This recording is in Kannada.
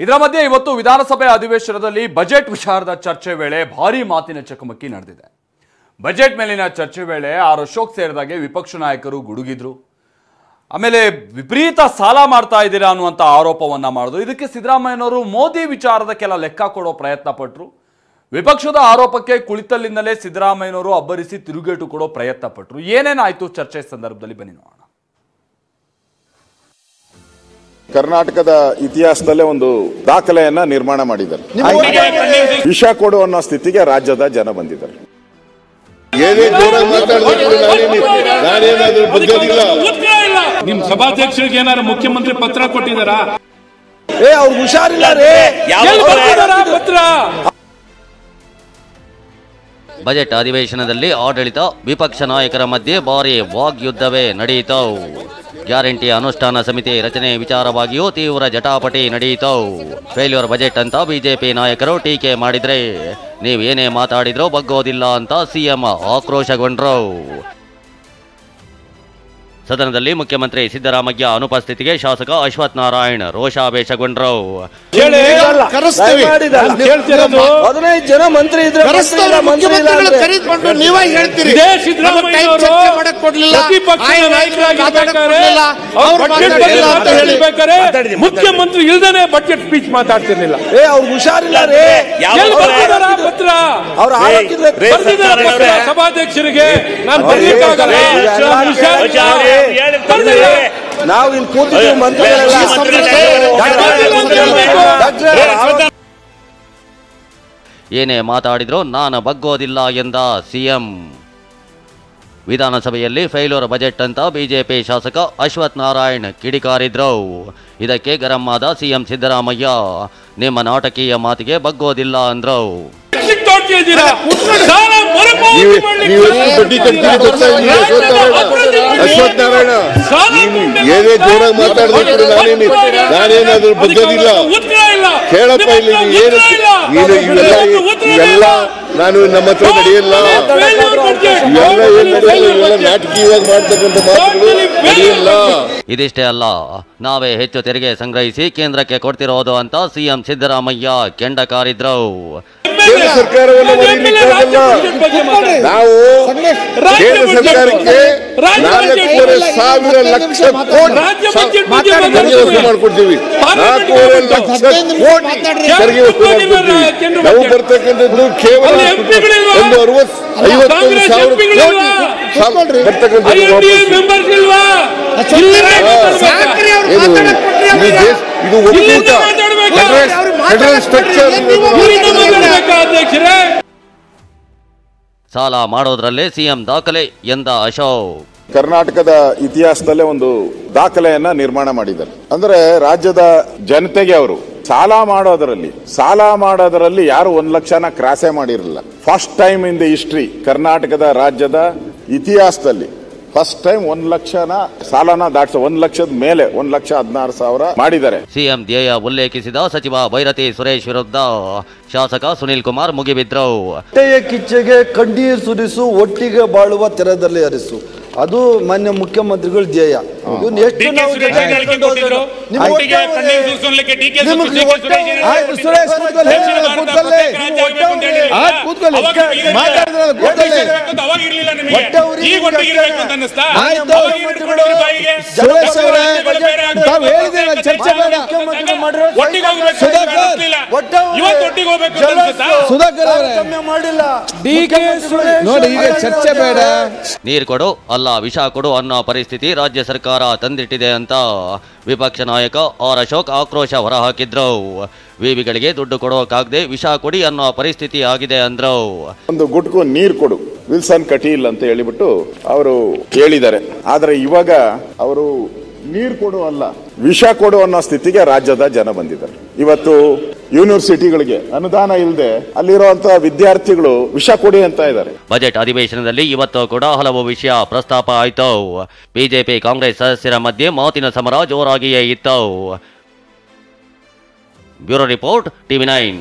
ಇದರ ಮಧ್ಯೆ ಇವತ್ತು ವಿಧಾನಸಭೆ ಅಧಿವೇಶನದಲ್ಲಿ ಬಜೆಟ್ ವಿಚಾರದ ಚರ್ಚೆ ವೇಳೆ ಭಾರೀ ಮಾತಿನ ಚಕಮಕಿ ನಡೆದಿದೆ. ಬಜೆಟ್ ಮೇಲಿನ ಚರ್ಚೆ ವೇಳೆ ಆರ್ ಅಶೋಕ್ ಸೇರಿದಾಗೆ ವಿಪಕ್ಷ ನಾಯಕರು ಗುಡುಗಿದ್ರು. ಆಮೇಲೆ ವಿಪರೀತ ಸಾಲ ಮಾಡ್ತಾ ಇದ್ದೀರಾ ಅನ್ನುವಂಥ ಆರೋಪವನ್ನ ಮಾಡಿದ್ರು. ಇದಕ್ಕೆ ಸಿದ್ದರಾಮಯ್ಯನವರು ಮೋದಿ ವಿಚಾರದ ಕೆಲ ಲೆಕ್ಕ ಕೊಡೋ ಪ್ರಯತ್ನ ಪಟ್ಟರು. ವಿಪಕ್ಷದ ಆರೋಪಕ್ಕೆ ಕುಳಿತಲ್ಲಿಂದಲೇ ಸಿದ್ದರಾಮಯ್ಯನವರು ಅಬ್ಬರಿಸಿ ತಿರುಗೇಟು ಕೊಡೋ ಪ್ರಯತ್ನ ಪಟ್ಟರು. ಏನೇನಾಯ್ತು ಚರ್ಚೆ ಸಂದರ್ಭದಲ್ಲಿ ಬನ್ನಿ ನೋಡೋಣ. ಕರ್ನಾಟಕದ ಇತಿಹಾಸದಲ್ಲೇ ಒಂದು ದಾಖಲೆಯನ್ನ ನಿರ್ಮಾಣ ಮಾಡಿದ್ದಾರೆ. ವಿಷ ಕೊಡು ಅನ್ನೋ ಸ್ಥಿತಿಗೆ ರಾಜ್ಯದ ಜನ ಬಂದಿದ್ದಾರೆ. ನಿಮ್ ಸಭಾಧ್ಯಕ್ಷರಿಗೆ ಏನಾದ್ರು ಮುಖ್ಯಮಂತ್ರಿ ಪತ್ರ ಕೊಟ್ಟಿದ್ದಾರಾ? ಅವ್ರು ಹುಷಾರಿಲ್ಲ ರೀ. ಪತ್ರ ಬಜೆಟ್ ಅಧಿವೇಶನದಲ್ಲಿ ಆಡಳಿತ ವಿಪಕ್ಷ ನಾಯಕರ ಮಧ್ಯೆ ಭಾರೀ ವಾಗ್ಯುದ್ಧವೇ ನಡೆಯಿತು. ಗ್ಯಾರಂಟಿ ಅನುಷ್ಠಾನ ಸಮಿತಿ ರಚನೆ ವಿಚಾರವಾಗಿಯೂ ತೀವ್ರ ಜಟಾಪಟಿ ನಡೆಯಿತು. ಫೇಲ್ಯೂರ್ ಬಜೆಟ್ ಅಂತ ಬಿಜೆಪಿ ನಾಯಕರು ಟೀಕೆ ಮಾಡಿದ್ರೆ, ನೀವೇನೇ ಮಾತಾಡಿದ್ರೂ ಬಗ್ಗೋದಿಲ್ಲ ಅಂತ ಸಿಎಂ ಆಕ್ರೋಶಗೊಂಡ್ರು. ಸದನದಲ್ಲಿ ಮುಖ್ಯಮಂತ್ರಿ ಸಿದ್ದರಾಮಯ್ಯ ಅನುಪಸ್ಥಿತಿಗೆ ಶಾಸಕ ಅಶ್ವಥ್ ನಾರಾಯಣ್ ರೋಷಾವೇಶಗೊಂಡ್ರು. 15 ಜನ ಮಂತ್ರಿ ಇದ್ರೆ ಮುಖ್ಯಮಂತ್ರಿ ಇಲ್ದೇನೆ ಬಜೆಟ್ ಸ್ಪೀಚ್ ಮಾತಾಡ್ತಿರ್ಲಿಲ್ಲ. ಅವ್ರು ಹುಷಾರಿಲ್ಲ ರೀ. ಪತ್ರ ಅವ್ರ ಸಭಾಧ್ಯಕ್ಷರಿಗೆ ನಾನು ಬರ್ಲಿಕ್ಕಾಗಲ್ಲ. ನಾವು ಇಲ್ಲಿ ಕೂತಿದ್ದೀವಿ ಮಂತ್ರಿಗಳೆಲ್ಲ. ಏನೇ ಮಾತಾಡಿದ್ರೂ ನಾನು ಬಗ್ಗೋದಿಲ್ಲ ಎಂದ ಸಿಎಂ. ವಿಧಾನಸಭೆಯಲ್ಲಿ ಫೇಲ್ಯೂರ್ ಬಜೆಟ್ ಅಂತ ಬಿಜೆಪಿ ಶಾಸಕ ಅಶ್ವಥ್ ನಾರಾಯಣ್ ಕಿಡಿಕಾರಿದ್ರು. ಇದಕ್ಕೆ ಗರಂ ಆದ ಸಿಎಂ ಸಿದ್ದರಾಮಯ್ಯ, ನಿಮ್ಮ ನಾಟಕೀಯ ಮಾತಿಗೆ ಬಗ್ಗೋದಿಲ್ಲ ಅಂದ್ರು. ಅಶ್ವಥ್ ನಾರಾಯಣ ಏನೇ ಜೋರಾಗಿ ಮಾತಾಡಿದ್ರು ನಾನೇನಾದ್ರೂ ಬಗ್ಗೋದಿಲ್ಲ. ಕೇಳಪ್ಪ, ಇಲ್ಲಿ ಇವೆಲ್ಲ ನಾನು ನಮ್ಮ ಹತ್ರ ನಡೆಯಲ್ಲ. ಇವೆಲ್ಲ ನಾಟಕೀಯವಾಗಿ ಮಾಡ್ತಕ್ಕಂಥ ಮಾತುಗಳು ನಡೆಯಲ್ಲ. ಇದಿಷ್ಟೇ ಅಲ್ಲ, ನಾವೇ ಹೆಚ್ಚು ತೆರಿಗೆ ಸಂಗ್ರಹಿಸಿ ಕೇಂದ್ರಕ್ಕೆ ಕೊಡ್ತಿರೋದು ಅಂತ ಸಿಎಂ ಸಿದ್ದರಾಮಯ್ಯ ಕೆಂಡ ಕಾರಿದ್ರು. ಕೇಂದ್ರ ಸರ್ಕಾರವನ್ನು ಮರೀಲಿಕ್ಕಾಗಲ್ಲ. ನಾವು ಕೇಂದ್ರ ಸರ್ಕಾರಕ್ಕೆ 4,500,000 ಲಕ್ಷ ಕೋಟಿ ತೆರಿಗೆ ವಸೂಲು ಮಾಡ್ಕೊಡ್ತೀವಿ. 4,500,000 ಲಕ್ಷ ಕೋಟಿ ತೆರಿಗೆ ವಸೂಲು ಮಾಡ್ಕೊಡ್ತೀವಿ. ನಾವು ಬರ್ತಕ್ಕಂಥದ್ದು ಕೇವಲ ಒಂದು 51,000 ಕೋಟಿ ಬರ್ತಕ್ಕಂಥದ್ದು. ಇದು ಒಕ್ಕೂಟ ಫೆಡರಲ್ ಸ್ಟ್ರಕ್ಚರ್. ಸಾಲ ಮಾಡೋದ್ರಲ್ಲೇ ಸಿಎಂ ದಾಖಲೆ ಎಂದ ಅಶೋಕ್. ಕರ್ನಾಟಕದ ಇತಿಹಾಸದಲ್ಲೇ ಒಂದು ದಾಖಲೆಯನ್ನ ನಿರ್ಮಾಣ ಮಾಡಿದ್ದಾರೆ. ಅಂದ್ರೆ ರಾಜ್ಯದ ಜನತೆಗೆ ಅವರು ಸಾಲ ಮಾಡೋದರಲ್ಲಿ ಯಾರು 1 ಲಕ್ಷನ ಕ್ರಾಸೇ ಮಾಡಿರಲಿಲ್ಲ. First time in the history ಕರ್ನಾಟಕದ ರಾಜ್ಯದ ಇತಿಹಾಸದಲ್ಲಿ ಫಸ್ಟ್ ಟೈಮ್ 1 ಲಕ್ಷನ ಸಾಲನ ದಾಟಿಸ 1 ಲಕ್ಷದ ಮೇಲೆ 1,16,000 ಮಾಡಿದ್ದಾರೆ. ಸಿಎಂ ಧ್ಯೇಯ ಉಲ್ಲೇಖಿಸಿದ ಸಚಿವ ಭೈರತಿ ಸುರೇಶ್ ವಿರುದ್ಧ ಶಾಸಕ ಸುನಿಲ್ ಕುಮಾರ್ ಮುಗಿಬಿದ್ರು. ಹೊಟ್ಟೆಯ ಕಿಚ್ಚೆಗೆ ಕಣ್ಣೀರು ಸುರಿಸು, ಒಟ್ಟಿಗೆ ಬಾಳುವ ತೆರದಲ್ಲಿ ಹರಿಸು, ಅದು ಮಾನ್ಯ ಮುಖ್ಯಮಂತ್ರಿಗಳ ಧ್ಯೇಯ. ನೀರು ಕೊಡು ಅಲ್ಲ ವಿಷ ಕೊಡು ಅನ್ನೋ ಪರಿಸ್ಥಿತಿ ರಾಜ್ಯ ಸರ್ಕಾರ ತಂದಿಟ್ಟಿದೆ ಅಂತ ವಿಪಕ್ಷ ನಾಯಕ ಆರ್ ಅಶೋಕ್ ಆಕ್ರೋಶ ಹೊರಹಾಕಿದ್ರು. ವಿವಿಗಳಿಗೆ ದುಡ್ಡು ಕೊಡೋಕಾಗದೆ ವಿಷ ಕೊಡಿ ಅನ್ನೋ ಪರಿಸ್ಥಿತಿ ಆಗಿದೆ ಅಂದ್ರು. ಒಂದು ಗುಟ್ಕು ನೀರು ಕೊಡು ವಿಲ್ಸನ್ ಕಟೀಲ್ ಅಂತ ಹೇಳಿಬಿಟ್ಟು ಅವರು ಹೇಳಿದ್ದಾರೆ. ಆದ್ರೆ ಇವಾಗ ಅವರು ನೀರು ಕೊಡು ಅಲ್ಲ ವಿಷ ಕೊಡು ಅನ್ನೋ ಸ್ಥಿತಿಗೆ ರಾಜ್ಯದ ಜನ ಬಂದಿದ್ದಾರೆ. ಇವತ್ತು ಯೂನಿವರ್ಸಿಟಿಗಳಿಗೆ ಅನುದಾನ ಇಲ್ಲದೆ ಅಲ್ಲಿರುವಂತಹ ವಿದ್ಯಾರ್ಥಿಗಳು ವಿಷ ಕೊಡಿ ಅಂತ ಇದ್ದಾರೆ. ಬಜೆಟ್ ಅಧಿವೇಶನದಲ್ಲಿ ಇವತ್ತು ಕೂಡ ಹಲವು ವಿಷಯ ಪ್ರಸ್ತಾಪ ಆಯಿತು. ಬಿಜೆಪಿ ಕಾಂಗ್ರೆಸ್ ಸದಸ್ಯರ ಮಧ್ಯೆ ಮಾತಿನ ಸಮರ ಜೋರಾಗಿಯೇ ಇತ್ತು. Bureau report, TV9.